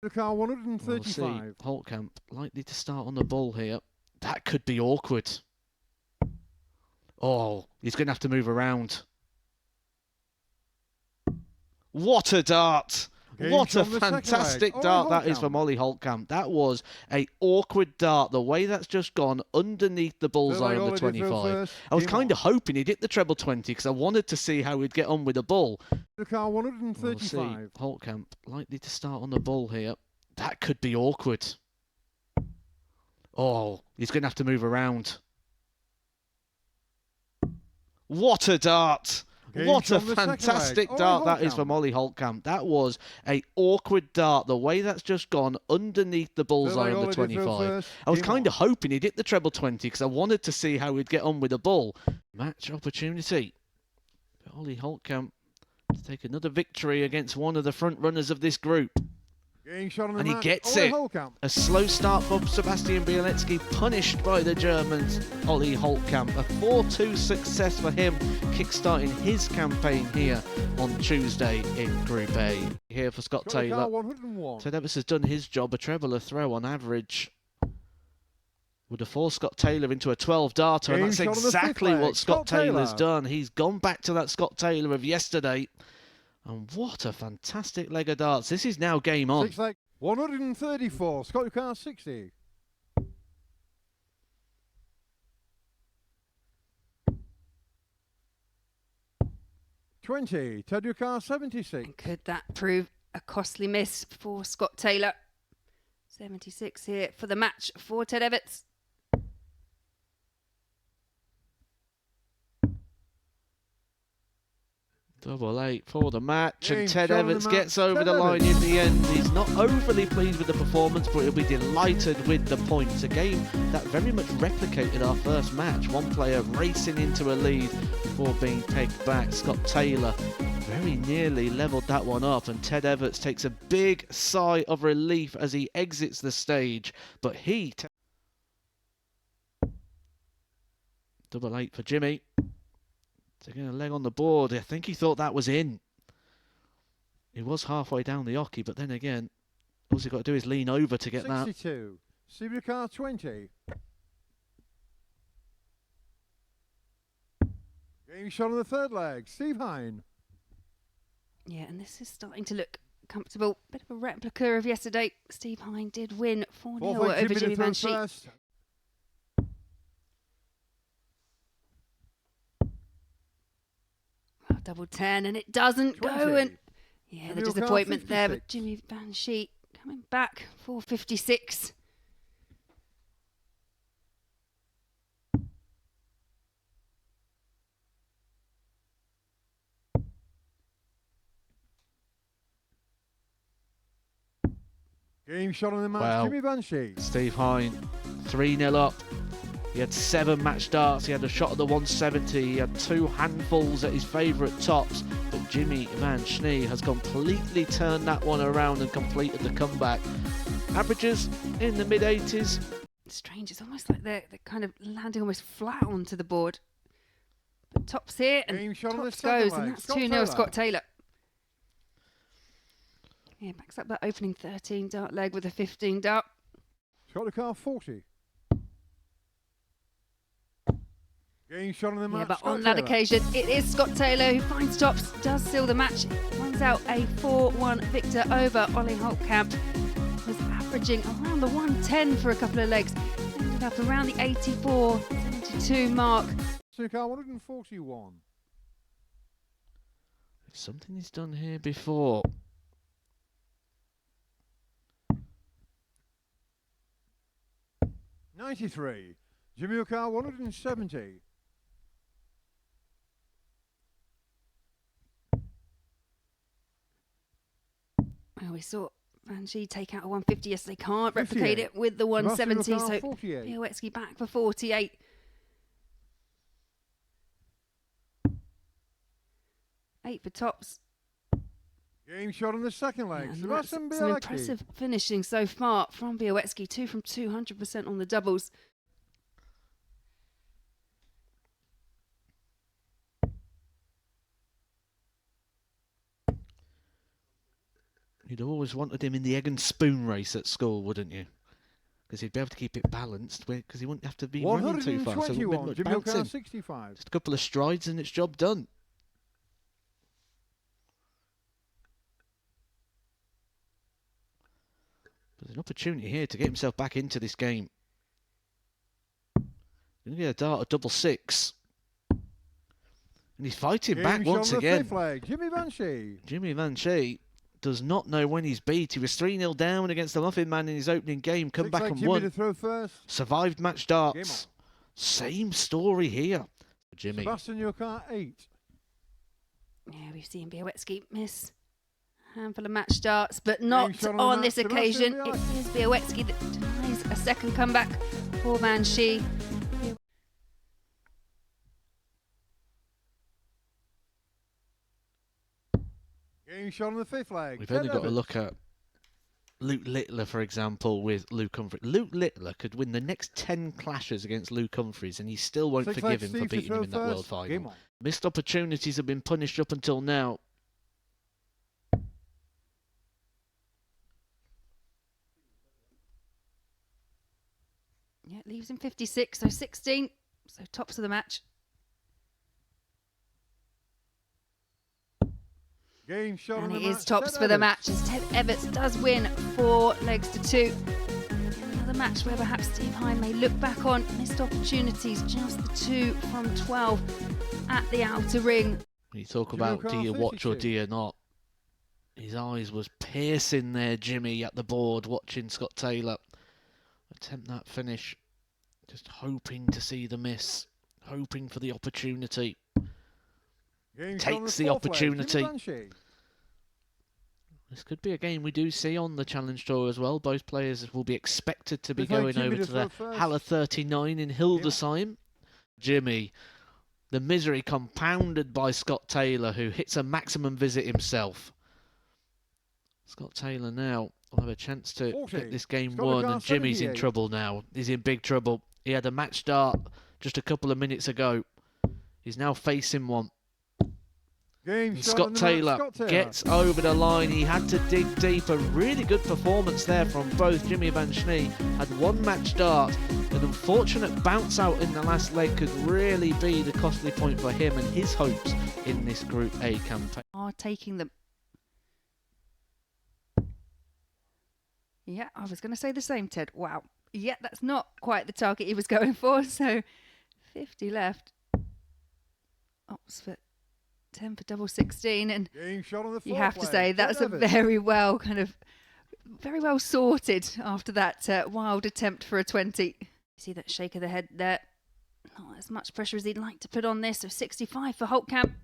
The car We'll 135. see. Holtkamp likely to start on the ball here. That could be awkward. Oh, he's going to have to move around. What a dart! What a fantastic dart that is from Ollie Holtkamp. That was a awkward dart. The way that's just gone underneath the bullseye on the 25. I was kind of hoping he'd hit the treble 20 because I wanted to see how he'd get on with the ball. The car 135. We'll see. Holtkamp likely to start on the ball here. That could be awkward. Oh, he's going to have to move around. What a dart! What a fantastic dart that is from Ollie Holtkamp. That was a awkward dart. The way that's just gone underneath the bullseye on the 25. I was kind of hoping he'd hit the treble 20 because I wanted to see how he'd get on with the ball. Match opportunity for Ollie Holtkamp to take another victory against one of the front runners of this group. And he gets it. A slow start for Sebastian Bialecki, punished by the Germans, Ollie Holtkamp. A 4-2 success for him, kickstarting his campaign here on Tuesday in Group A. Here for Scott Taylor. Ted Evans has done his job, a treble a throw on average. Would have forced Scott Taylor into a 12-darter, and that's exactly what Scott Taylor's done. He's gone back to that Scott Taylor of yesterday. And what a fantastic leg of darts. This is now game on. 134, Scott car 60. Ted car 76. And could that prove a costly miss for Scott Taylor? 76 here for the match for Ted Evans. Double 8 for the match, and Ted Evans gets over the line in the end. He's not overly pleased with the performance, but he'll be delighted with the points. A game that very much replicated our first match. One player racing into a lead before being pegged back. Scott Taylor very nearly levelled that one up, and Ted Evans takes a big sigh of relief as he exits the stage. But double 8 for Jimmy. Taking a leg on the board. I think he thought that was in. He was halfway down the hockey, but then again, all he's got to do is lean over to get 62. that. 62. car 20. Game shot on the third leg. Steve Hine. Yeah, and this is starting to look comfortable. Bit of a replica of yesterday. Steve Hine did win 4-0 over Jimmy Banshee. Double 10, and it doesn't 20. go. And yeah, the disappointment there, but Jimmy Banshee coming back for 56. Game shot on the match, Jimmy Banshee. Steve Hine, 3-0 up. He had 7 match darts, he had a shot at the 170, he had 2 handfuls at his favourite tops, but Jimmy Banshee has completely turned that one around and completed the comeback. Averages in the mid-80s. Strange, it's almost like they're kind of landing almost flat onto the board. But tops here, and tops goes, and that's 2-0 Scott Taylor. Yeah, backs up that opening 13 dart leg with a 15 dart. Scott car 40. Game shot on the match. Yeah, but on that occasion, it is Scott Taylor who finds tops, does seal the match, runs out a 4-1 victor over Ollie Holtkamp. Was averaging around the 110 for a couple of legs, ended up around the 84-72 mark. Car 141. Something he's done here before. '93. Jimmy car 170. Well, we saw Banshee take out a 150 yesterday. Can't replicate it with the 170. So Bialecki back for 48. Eight for tops. Game shot on the second leg. Yeah, that's some impressive finishing so far from Bialecki. 2 from 200% on the doubles. You'd always wanted him in the egg and spoon race at school, wouldn't you? Because he'd be able to keep it balanced, because he wouldn't have to be running too fast. So it wouldn't be much bouncing. 65. Just a couple of strides and it's job done. There's an opportunity here to get himself back into this game. Going to get a dart at double six. And he's fighting back once again. Jimmy Van Shee. Jimmy Van Shee does not know when he's beat. He was 3-0 down against the Muffin Man in his opening game. Come back and won. To throw first. Survived match darts. Same story here. Jimmy. Sebastian, your car 8. Yeah, we've seen Bialecki miss a handful of match starts, but not on this occasion. It is Bialecki that denies a second comeback for Van Shee. Game shot on the 5th leg. We've only got to look at Luke Littler, for example, with Luke Humphries. Luke Littler could win the next 10 clashes against Luke Humphries, and he still won't forgive him for beating him in that world final. Missed opportunities have been punished up until now. Yeah, leaves him 56, so 16. So tops of the match. Game shot and it is tops for the match as Ted Everts does win 4 legs to 2. Another match where perhaps Steve Hine may look back on missed opportunities, just the 2 from 12 at the outer ring. When you talk about do you watch or do you not, his eyes was piercing there, Jimmy, at the board watching Scott Taylor attempt that finish, just hoping to see the miss, hoping for the opportunity. Takes the opportunity. This could be a game we do see on the Challenge Tour as well. Both players will be expected to be going over to the Halle 39 in Hildesheim. Jimmy, the misery compounded by Scott Taylor, who hits a maximum visit himself. Scott Taylor now will have a chance to get this game won, and Jimmy's in trouble now. He's in big trouble. He had a match start just a couple of minutes ago. He's now facing one. Scott Taylor gets over the line. He had to dig deep. A really good performance there from both. Jimmy Van Shee had one match start. An unfortunate bounce out in the last leg could really be the costly point for him and his hopes in this Group A campaign. Are taking them. Yeah, I was going to say the same, Ted. Wow. Yeah, that's not quite the target he was going for. So 50 left. Oxford. 10 for double 16, and you have to say that's a very well sorted after that wild attempt for a 20. You see that shake of the head there. Not as much pressure as he'd like to put on this. So 65 for Holtkamp.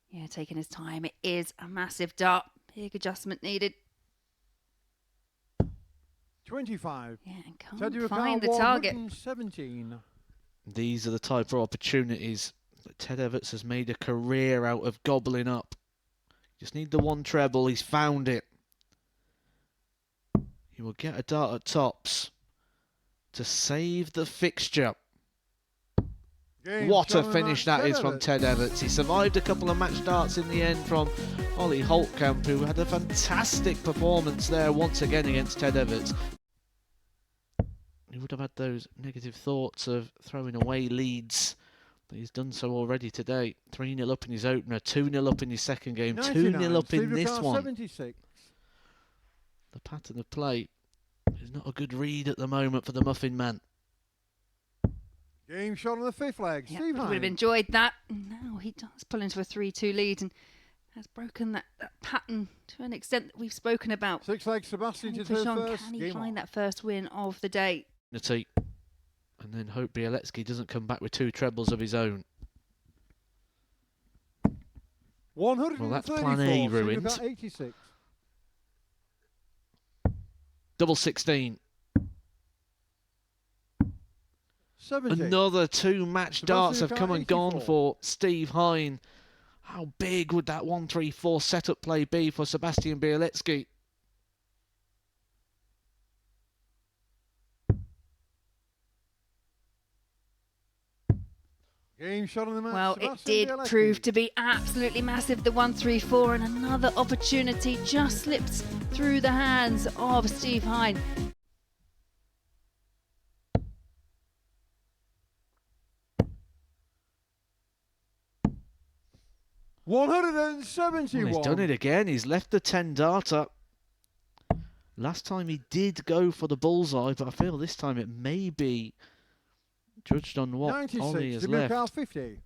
Yeah, taking his time. It is a massive dart. Big adjustment needed. 25. Yeah, and can't find the target. 17. These are the type of opportunities that Ted Everts has made a career out of gobbling up. Just need the one treble. He's found it. He will get a dart at tops to save the fixture. What a finish that is from Ted Everts. He survived a couple of match darts in the end from Ollie Holtkamp, who had a fantastic performance there once again against Ted Everts. He would have had those negative thoughts of throwing away leads, but he's done so already today. 3-0 up in his opener, 2-0 up in his second game, 2-0 up in this one. 76. The pattern of play is not a good read at the moment for the Muffin Man. Game shot on the 5th leg. Yeah, Steve would have enjoyed that. Now he does pull into a 3-2 lead and has broken that pattern to an extent that we've spoken about. 6 leg Sebastian to first. Can he find that first win of the day? And then hope Bialecki doesn't come back with 2 trebles of his own. Well, that's plan A ruined. 86. Double 16. 70. Another 2 match darts have come and gone for Steve Hine. How big would that 1-3-4 setup play be for Sebastian Bialecki? Game shot on the match. Well, it did prove to be absolutely massive, the 1-3-4, and another opportunity just slips through the hands of Steve Hine. $171. Well, he's done it again. He's left the 10 darter. Last time he did go for the bullseye, but I feel this time it may be judged on what Ollie has left. 50.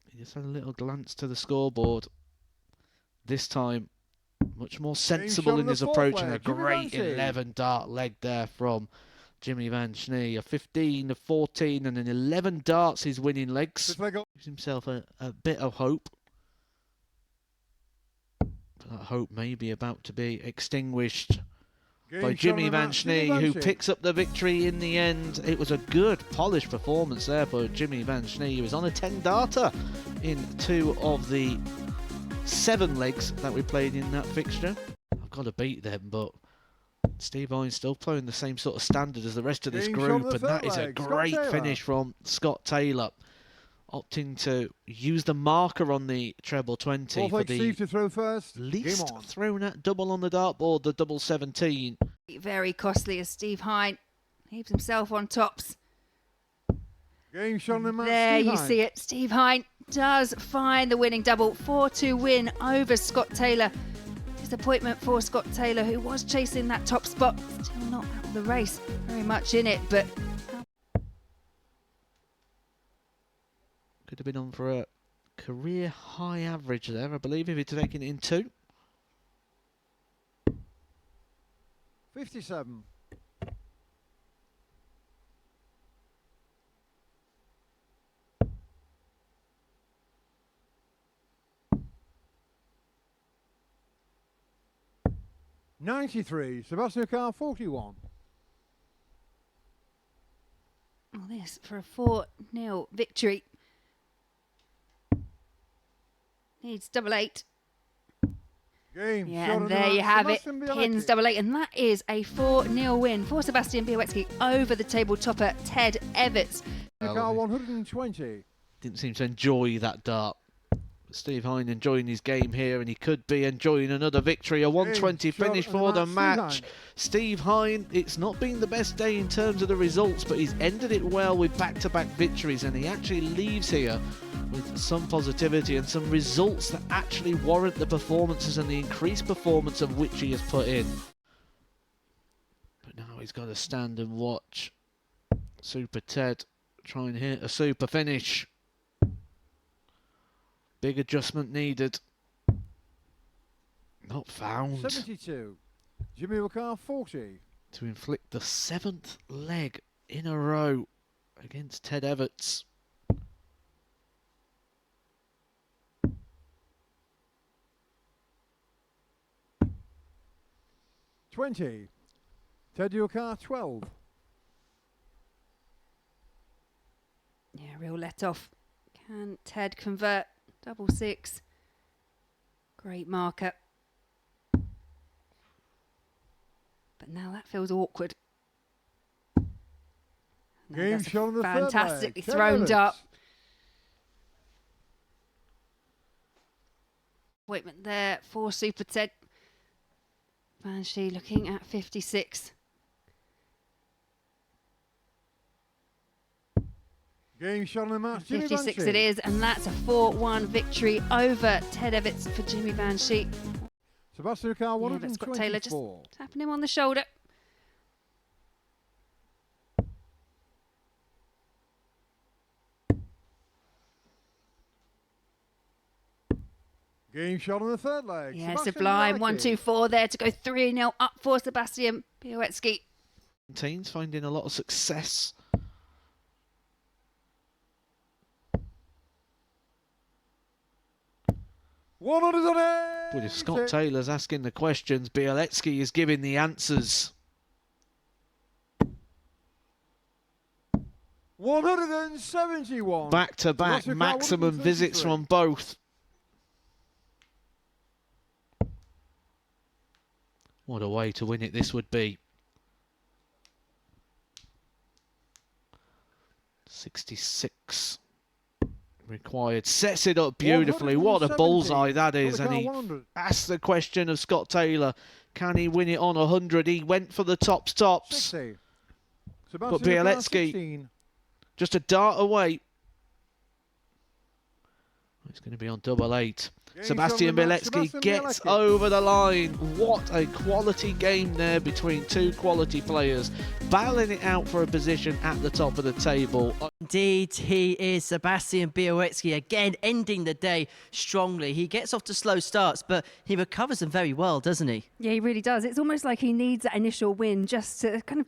He just had a little glance to the scoreboard. This time, much more sensible in his approach, and a great 11 dart leg there from Jimmy Van Schnee. A 15, a 14, and an 11 darts his winning legs. Gives himself a bit of hope. But that hope may be about to be extinguished by Jimmy Van Schnee, who picks up the victory in the end. It was a good, polished performance there for Jimmy Van Schnee. He was on a 10 darter in 2 of the 7 legs that we played in that fixture. I've got to beat them, but Steve Hine's still playing the same sort of standard as the rest of this group, and that is a great finish from Scott Taylor, opting to use the marker on the treble 20 for the to throw first. least thrown at double on the dartboard, the double 17. Very costly as Steve Hine leaves himself on tops. Game shot on the match. There you see it. Steve Hine does find the winning double. 4-2 win over Scott Taylor. Disappointment for Scott Taylor, who was chasing that top spot. Still not out of the race. Very much in it, but could have been on for a career high average there, I believe, if he'd taken it in 2. 57. $93. Sebastian Carr 41. well, this for a 4-0 victory. Needs double 8. Game Yeah, shot and on the there you match. have it. Sebastian Pins Bialecki. double 8, and that is a 4-0 win for Sebastian Bialecki over the table topper Ted Everts. Carr 120. Didn't seem to enjoy that dart. Steve Hine enjoying his game here, and he could be enjoying another victory. A 120 finish for the match. Steve Hine, it's not been the best day in terms of the results, but he's ended it well with back-to-back victories, and he actually leaves here with some positivity and some results that actually warrant the performances and the increased performance of which he has put in. But now he's got to stand and watch Super Ted try and hit a super finish. Big adjustment needed. Not found. 72. Jimmy Carr 40. To inflict the 7th leg in a row against Ted Everts. $20. Ted Carr 12. Yeah, real let off. Can Ted convert? Double 6. Great marker. But now that feels awkward. Now Game that's a shot on the third leg. fantastically Ted thrown Everts. dart. Appointment there for Super Ted. Van Schnee looking at 56. Game shot on the match. Jimmy 56 Van it is, and that's a 4-1 victory over Ted Everts for Jimmy Van Schnee. Sebastian Carr Yeah, but Scott Taylor just 124. tapping him on the shoulder. Game shot on the third leg. Yeah, Sebastian sublime. Bialecki. 1-2-4 there to go 3-0 up for Sebastian Bialecki. Teams finding a lot of success. But if Scott Taylor's asking the questions, Bialecki is giving the answers. 171. Back-to-back maximum visits from both. What a way to win it this would be. 66. required. Sets it up beautifully. What a bullseye that is. And he asks the question of Scott Taylor, can he win it on 100? He went for the tops. 60. But Bialecki just a dart away. It's going to be on double 8. Sebastian Bialecki gets over the line. What a quality game there between two quality players, battling it out for a position at the top of the table. Indeed, he is. Sebastian Bialecki again ending the day strongly. He gets off to slow starts, but he recovers them very well, doesn't he? Yeah, he really does. It's almost like he needs that initial win just to kind of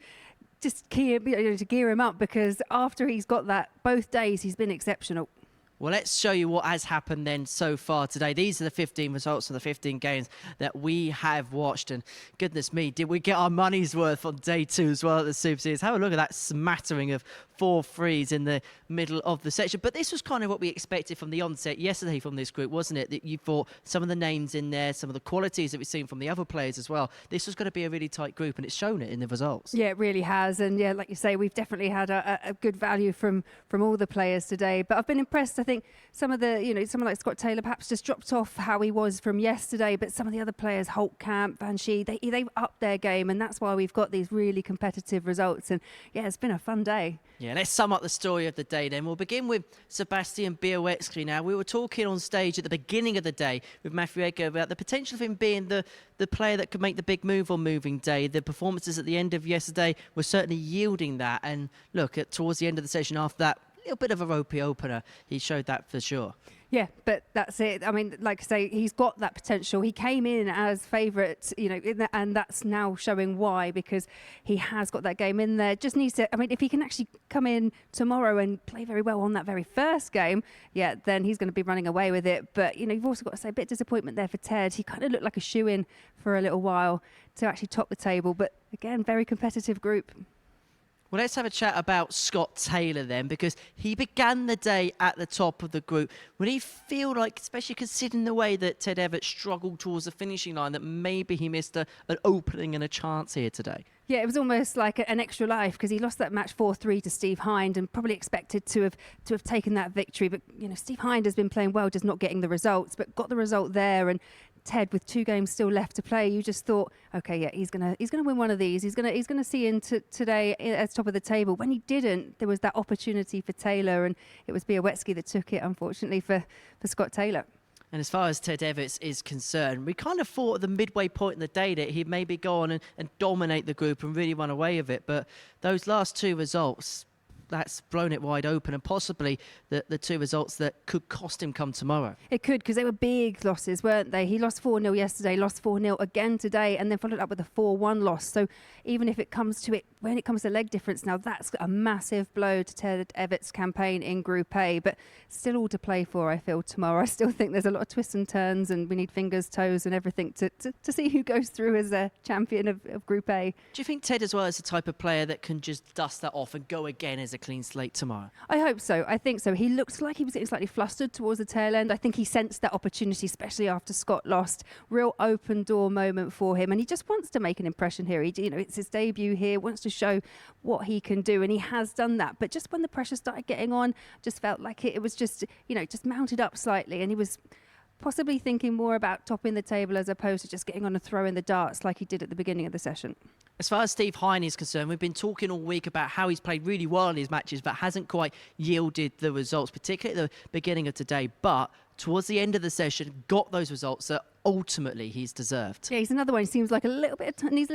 to gear him up, because after he's got that both days, he's been exceptional. Well, let's show you what has happened then so far today. These are the 15 results of the 15 games that we have watched. And goodness me, did we get our money's worth on day 2 as well at the Super Series? Have a look at that smattering of 4 threes in the middle of the section. But this was kind of what we expected from the onset yesterday from this group, wasn't it? That you thought some of the names in there, some of the qualities that we've seen from the other players as well. This was going to be a really tight group, and it's shown it in the results. Yeah, it really has. And yeah, like you say, we've definitely had a good value from all the players today. But I've been impressed. I think some of the, someone like Scott Taylor perhaps just dropped off how he was from yesterday, but some of the other players, Holtkamp, Van Schie, they've upped their game, and that's why we've got these really competitive results. And yeah, it's been a fun day. Yeah, let's sum up the story of the day then. We'll begin with Sebastian Bialecki now. We were talking on stage at the beginning of the day with Matthew Edgar about the potential of him being the player that could make the big move on moving day. The performances at the end of yesterday were certainly yielding that. And look, towards the end of the session after that, a little bit of a ropey opener. He showed that for sure. Yeah, but that's it. I mean, like I say, he's got that potential. He came in as favourite, and that's now showing why, because he has got that game in there. Just needs to, I mean, if he can actually come in tomorrow and play very well on that very first game, yeah, then he's going to be running away with it. But, you've also got to say a bit of disappointment there for Ted. He kind of looked like a shoe-in for a little while to actually top the table. But again, very competitive group. Well, let's have a chat about Scott Taylor then, because he began the day at the top of the group. Would he feel like, especially considering the way that Ted Everett struggled towards the finishing line, that maybe he missed an opening and a chance here today? Yeah, it was almost like an extra life, because he lost that match 4-3 to Steve Hind and probably expected to have taken that victory. But, Steve Hind has been playing well, just not getting the results, but got the result there. And Ted, with 2 games still left to play, you just thought, okay, yeah, he's gonna win one of these. He's gonna see into today at top of the table. When he didn't, there was that opportunity for Taylor, and it was Bialecki that took it, unfortunately, for Scott Taylor. And as far as Ted Everett is concerned, we kind of thought at the midway point in the day that he'd maybe go on and dominate the group and really run away with it. But those last 2 results, that's blown it wide open, and possibly the 2 results that could cost him come tomorrow. It could, because they were big losses, weren't they? He lost 4-0 yesterday, lost 4-0 again today, and then followed up with a 4-1 loss. So even if it comes to it, when it comes to leg difference now, that's a massive blow to Ted Everett's campaign in Group A. But still all to play for, I feel, tomorrow. I still think there's a lot of twists and turns, and we need fingers, toes, and everything to see who goes through as a champion of Group A. Do you think Ted as well is the type of player that can just dust that off and go again as a clean slate tomorrow? I hope so. I think so. He looked like he was getting slightly flustered towards the tail end. I think he sensed that opportunity, especially after Scott lost. Real open door moment for him, and he just wants to make an impression here. It's his debut here, wants to show what he can do, and he has done that. But just when the pressure started getting on, just felt like it was just mounted up slightly, and he was possibly thinking more about topping the table as opposed to just getting on and throwing the darts like he did at the beginning of the session. As far as Steve Hind is concerned, we've been talking all week about how he's played really well in his matches, but hasn't quite yielded the results, particularly at the beginning of today. But towards the end of the session, got those results that ultimately he's deserved. Yeah, he's another one. He seems like needs a little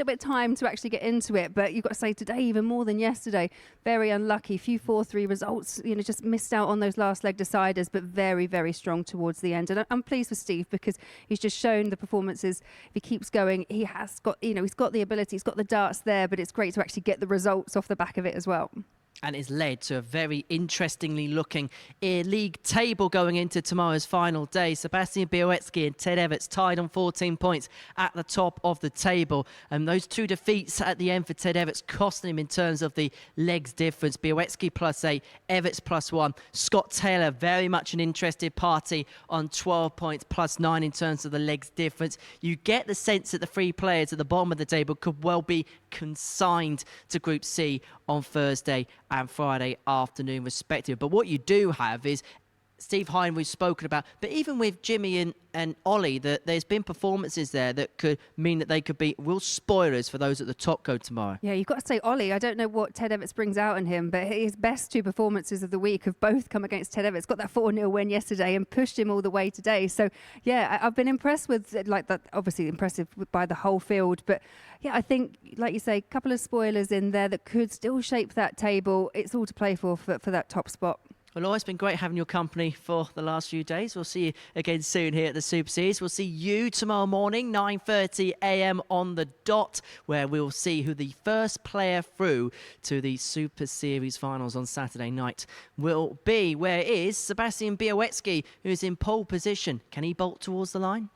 bit of time to actually get into it. But you've got to say today, even more than yesterday, very unlucky. Few 4-3 results, just missed out on those last leg deciders, but very, very strong towards the end. And I'm pleased with Steve, because he's just shown the performances. If he keeps going, he has got, he's got the ability, he's got the darts there, but it's great to actually get the results off the back of it as well. And it's led to a very interestingly looking league table going into tomorrow's final day. Sebastian Bialecki and Ted Everett tied on 14 points at the top of the table. And those 2 defeats at the end for Ted Everett costing him in terms of the legs difference. Bialecki +8, Everett +1. Scott Taylor, very much an interested party on 12 points, +9 in terms of the legs difference. You get the sense that the 3 players at the bottom of the table could well be consigned to Group C on Thursday and Friday afternoon respectively. But what you do have is Steve Hine we've spoken about, but even with Jimmy and Ollie, there's been performances there that could mean that they could be real spoilers for those at the top go tomorrow. Yeah, you've got to say Ollie. I don't know what Ted Evans brings out in him, but his best 2 performances of the week have both come against Ted Evans. Got that 4-0 win yesterday and pushed him all the way today. So, yeah, I've been impressed with, like, that. Obviously impressive by the whole field. But, yeah, I think, like you say, a couple of spoilers in there that could still shape that table. It's all to play for that top spot. Well, it's been great having your company for the last few days. We'll see you again soon here at the Super Series. We'll see you tomorrow morning, 9:30 a.m. on the dot, where we'll see who the first player through to the Super Series finals on Saturday night will be. Where it is Sebastian Bialecki, who's in pole position. Can he bolt towards the line?